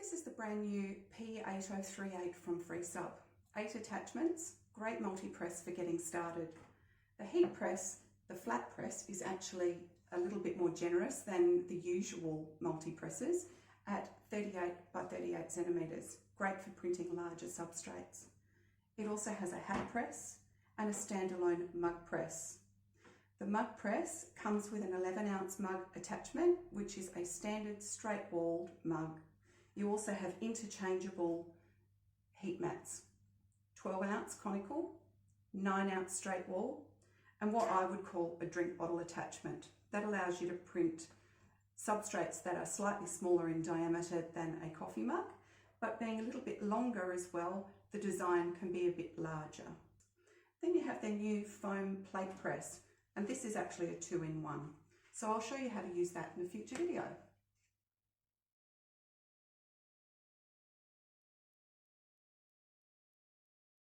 This is the brand new P8038 from Freesub. 8 attachments, great multi-press for getting started. The heat press, the flat press, is actually a little bit more generous than the usual multi-presses at 38 by 38 centimetres. Great for printing larger substrates. It also has a hat press and a standalone mug press. The mug press comes with an 11-ounce mug attachment, which is a standard straight-walled mug. You also have interchangeable heat mats, 12-ounce conical, 9-ounce straight wall, and what I would call a drink bottle attachment. That allows you to print substrates that are slightly smaller in diameter than a coffee mug, but being a little bit longer as well, the design can be a bit larger. Then you have their new foam plate press, and this is actually a 2-in-1. So I'll show you how to use that in a future video.